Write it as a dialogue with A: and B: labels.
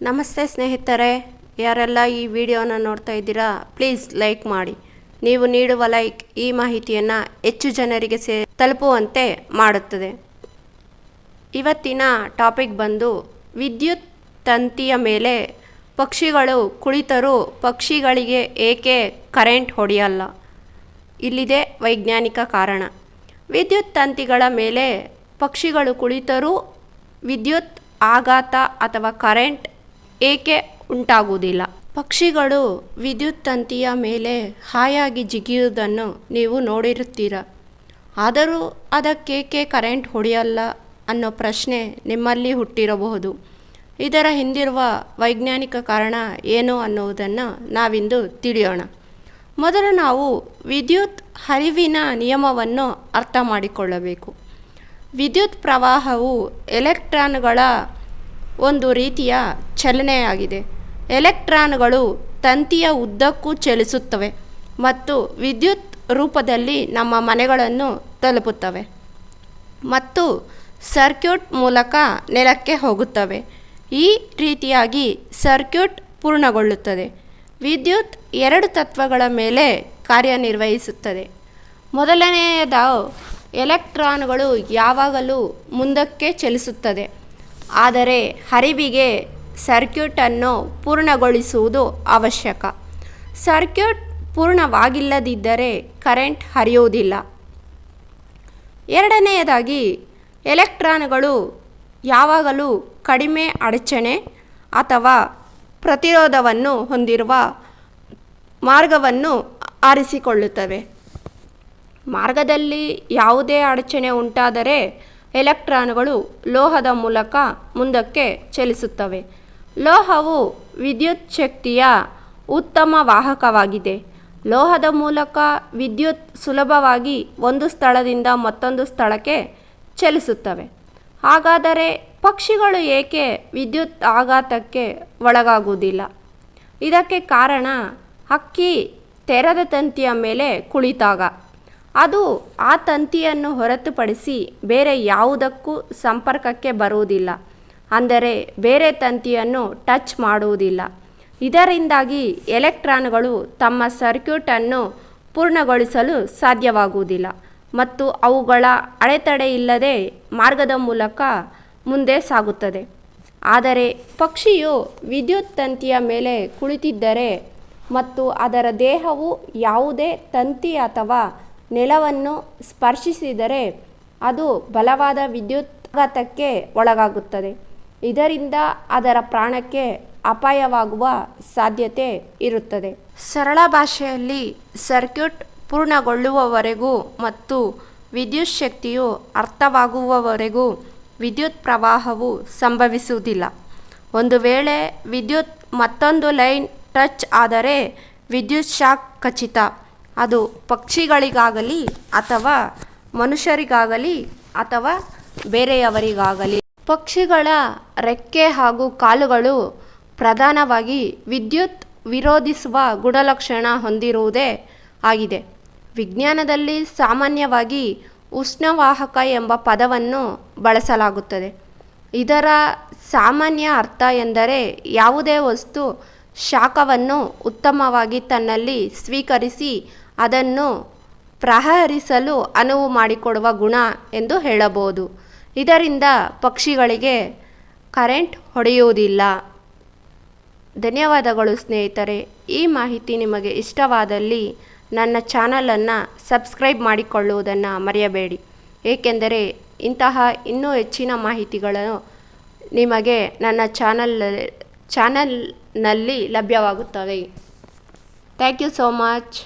A: ನಮಸ್ತೆ ಸ್ನೇಹಿತರೆ, ಯಾರೆಲ್ಲ ಈ ವಿಡಿಯೋನ ನೋಡ್ತಾ ಇದ್ದೀರಾ ಪ್ಲೀಸ್ ಲೈಕ್ ಮಾಡಿ. ನೀವು ನೀಡುವ ಲೈಕ್ ಈ ಮಾಹಿತಿಯನ್ನು ಹೆಚ್ಚು ಜನರಿಗೆ ತಲುಪುವಂತೆ ಮಾಡುತ್ತದೆ. ಇವತ್ತಿನ ಟಾಪಿಕ್ ಬಂದು ವಿದ್ಯುತ್ ತಂತಿಯ ಮೇಲೆ ಪಕ್ಷಿಗಳು ಕುಳಿತರೂ ಪಕ್ಷಿಗಳಿಗೆ ಏಕೆ ಕರೆಂಟ್ ಹೊಡೆಯಲ್ಲ? ಇಲ್ಲಿದೆ ವೈಜ್ಞಾನಿಕ ಕಾರಣ. ವಿದ್ಯುತ್ ತಂತಿಗಳ ಮೇಲೆ ಪಕ್ಷಿಗಳು ಕುಳಿತರೂ ವಿದ್ಯುತ್ ಆಘಾತ ಅಥವಾ ಕರೆಂಟ್ ಏಕೆ ಉಂಟಾಗುವುದಿಲ್ಲ? ಪಕ್ಷಿಗಳು ವಿದ್ಯುತ್ ತಂತಿಯ ಮೇಲೆ ಹಾಯಾಗಿ ಜಿಗಿಯುವುದನ್ನು ನೀವು ನೋಡಿರುತ್ತೀರ. ಆದರೂ ಅದಕ್ಕೇಕೆ ಕರೆಂಟ್ ಹೊಡೆಯಲ್ಲ ಅನ್ನೋ ಪ್ರಶ್ನೆ ನಿಮ್ಮಲ್ಲಿ ಹುಟ್ಟಿರಬಹುದು. ಇದರ ಹಿಂದಿರುವ ವೈಜ್ಞಾನಿಕ ಕಾರಣ ಏನು ಅನ್ನುವುದನ್ನು ನಾವಿಂದು ತಿಳಿಯೋಣ. ಮೊದಲು ನಾವು ವಿದ್ಯುತ್ ಹರಿವಿನ ನಿಯಮವನ್ನು ಅರ್ಥ ಮಾಡಿಕೊಳ್ಳಬೇಕು. ವಿದ್ಯುತ್ ಪ್ರವಾಹವು ಎಲೆಕ್ಟ್ರಾನ್ಗಳ ಒಂದು ರೀತಿಯ ಚಲನೆಯಾಗಿದೆ. ಎಲೆಕ್ಟ್ರಾನ್ಗಳು ತಂತಿಯ ಉದ್ದಕ್ಕೂ ಚಲಿಸುತ್ತವೆ ಮತ್ತು ವಿದ್ಯುತ್ ರೂಪದಲ್ಲಿ ನಮ್ಮ ಮನೆಗಳನ್ನು ತಲುಪುತ್ತವೆ ಮತ್ತು ಸರ್ಕ್ಯೂಟ್ ಮೂಲಕ ನೆಲಕ್ಕೆ ಹೋಗುತ್ತವೆ. ಈ ರೀತಿಯಾಗಿ ಸರ್ಕ್ಯೂಟ್ ಪೂರ್ಣಗೊಳ್ಳುತ್ತದೆ. ವಿದ್ಯುತ್ ಎರಡು ತತ್ವಗಳ ಮೇಲೆ ಕಾರ್ಯನಿರ್ವಹಿಸುತ್ತದೆ. ಮೊದಲನೆಯದು, ಎಲೆಕ್ಟ್ರಾನ್ಗಳು ಯಾವಾಗಲೂ ಮುಂದಕ್ಕೆ ಚಲಿಸುತ್ತದೆ. ಆದರೆ ಹರಿವಿಗೆ ಸರ್ಕ್ಯೂಟನ್ನು ಪೂರ್ಣಗೊಳಿಸುವುದು ಅವಶ್ಯಕ. ಸರ್ಕ್ಯೂಟ್ ಪೂರ್ಣವಾಗಿಲ್ಲದಿದ್ದರೆ ಕರೆಂಟ್ ಹರಿಯುವುದಿಲ್ಲ. ಎರಡನೆಯದಾಗಿ, ಎಲೆಕ್ಟ್ರಾನ್ಗಳು ಯಾವಾಗಲೂ ಕಡಿಮೆ ಅಡಚಣೆ ಅಥವಾ ಪ್ರತಿರೋಧವನ್ನು ಹೊಂದಿರುವ ಮಾರ್ಗವನ್ನು ಆರಿಸಿಕೊಳ್ಳುತ್ತವೆ. ಮಾರ್ಗದಲ್ಲಿ ಯಾವುದೇ ಅಡಚಣೆ ಉಂಟಾದರೆ ಎಲೆಕ್ಟ್ರಾನ್ಗಳು ಲೋಹದ ಮೂಲಕ ಮುಂದಕ್ಕೆ ಚಲಿಸುತ್ತವೆ. ಲೋಹವು ವಿದ್ಯುತ್ ಶಕ್ತಿಯ ಉತ್ತಮ ವಾಹಕವಾಗಿದೆ. ಲೋಹದ ಮೂಲಕ ವಿದ್ಯುತ್ ಸುಲಭವಾಗಿ ಒಂದು ಸ್ಥಳದಿಂದ ಮತ್ತೊಂದು ಸ್ಥಳಕ್ಕೆ ಚಲಿಸುತ್ತವೆ. ಹಾಗಾದರೆ ಪಕ್ಷಿಗಳು ಏಕೆ ವಿದ್ಯುತ್ ಆಘಾತಕ್ಕೆ ಒಳಗಾಗುವುದಿಲ್ಲ? ಇದಕ್ಕೆ ಕಾರಣ, ಹಕ್ಕಿ ತೆರೆದ ತಂತಿಯ ಮೇಲೆ ಕುಳಿತಾಗ ಅದು ಆ ತಂತಿಯನ್ನು ಹೊರತುಪಡಿಸಿ ಬೇರೆ ಯಾವುದಕ್ಕೂ ಸಂಪರ್ಕಕ್ಕೆ ಬರುವುದಿಲ್ಲ. ಅಂದರೆ ಬೇರೆ ತಂತಿಯನ್ನು ಟಚ್ ಮಾಡುವುದಿಲ್ಲ. ಇದರಿಂದಾಗಿ ಎಲೆಕ್ಟ್ರಾನ್ಗಳು ತಮ್ಮ ಸರ್ಕ್ಯೂಟನ್ನು ಪೂರ್ಣಗೊಳಿಸಲು ಸಾಧ್ಯವಾಗುವುದಿಲ್ಲ ಮತ್ತು ಅವುಗಳ ಅಡೆತಡೆಯಿಲ್ಲದೆ ಮಾರ್ಗದ ಮೂಲಕ ಮುಂದೆ ಸಾಗುತ್ತದೆ. ಆದರೆ ಪಕ್ಷಿಯು ವಿದ್ಯುತ್ ತಂತಿಯ ಮೇಲೆ ಕುಳಿತಿದ್ದರೆ ಮತ್ತು ಅದರ ದೇಹವು ಯಾವುದೇ ತಂತಿ ಅಥವಾ ನೆಲವನ್ನು ಸ್ಪರ್ಶಿಸಿದರೆ ಅದು ಬಲವಾದ ವಿದ್ಯುತ್ ಆಘಾತಕ್ಕೆ ಒಳಗಾಗುತ್ತದೆ. ಇದರಿಂದ ಅದರ ಪ್ರಾಣಕ್ಕೆ ಅಪಾಯವಾಗುವ ಸಾಧ್ಯತೆ ಇರುತ್ತದೆ. ಸರಳ ಭಾಷೆಯಲ್ಲಿ, ಸರ್ಕ್ಯೂಟ್ ಪೂರ್ಣಗೊಳ್ಳುವವರೆಗೂ ಮತ್ತು ವಿದ್ಯುತ್ ಶಕ್ತಿಯು ಅರ್ಥವಾಗುವವರೆಗೂ ವಿದ್ಯುತ್ ಪ್ರವಾಹವು ಸಂಭವಿಸುವುದಿಲ್ಲ. ಒಂದು ವೇಳೆ ವಿದ್ಯುತ್ ಮತ್ತೊಂದು ಲೈನ್ ಟಚ್ ಆದರೆ ವಿದ್ಯುತ್ ಶಾಕ್ ಖಚಿತ. ಅದು ಪಕ್ಷಿಗಳಿಗಾಗಲಿ ಅಥವಾ ಮನುಷ್ಯರಿಗಾಗಲಿ ಅಥವಾ ಬೇರೆಯವರಿಗಾಗಲಿ. ಪಕ್ಷಿಗಳ ರೆಕ್ಕೆ ಹಾಗೂ ಕಾಲುಗಳು ಪ್ರಧಾನವಾಗಿ ವಿದ್ಯುತ್ ವಿರೋಧಿಸುವ ಗುಣಲಕ್ಷಣ ಹೊಂದಿರುವುದೇ ಆಗಿದೆ. ವಿಜ್ಞಾನದಲ್ಲಿ ಸಾಮಾನ್ಯವಾಗಿ ಉಷ್ಣವಾಹಕ ಎಂಬ ಪದವನ್ನು ಬಳಸಲಾಗುತ್ತದೆ. ಇದರ ಸಾಮಾನ್ಯ ಅರ್ಥ ಎಂದರೆ ಯಾವುದೇ ವಸ್ತು ಶಾಖವನ್ನು ಉತ್ತಮವಾಗಿ ತನ್ನಲ್ಲಿ ಸ್ವೀಕರಿಸಿ ಅದನ್ನು ಪ್ರಸರಿಸಲು ಅನುವು ಮಾಡಿಕೊಡುವ ಗುಣ ಎಂದು ಹೇಳಬಹುದು. ಇದರಿಂದ ಪಕ್ಷಿಗಳಿಗೆ ಕರೆಂಟ್ ಹೊಡೆಯುವುದಿಲ್ಲ. ಧನ್ಯವಾದಗಳು ಸ್ನೇಹಿತರೆ. ಈ ಮಾಹಿತಿ ನಿಮಗೆ ಇಷ್ಟವಾದಲ್ಲಿ ನನ್ನ ಚಾನಲನ್ನು ಸಬ್ಸ್ಕ್ರೈಬ್ ಮಾಡಿಕೊಳ್ಳುವುದನ್ನು ಮರೆಯಬೇಡಿ. ಏಕೆಂದರೆ ಇಂತಹ ಇನ್ನೂ ಹೆಚ್ಚಿನ ಮಾಹಿತಿಗಳು ನಿಮಗೆ ನನ್ನ ಚಾನಲ್ನಲ್ಲಿ ಲಭ್ಯವಾಗುತ್ತವೆ. Thank you so much.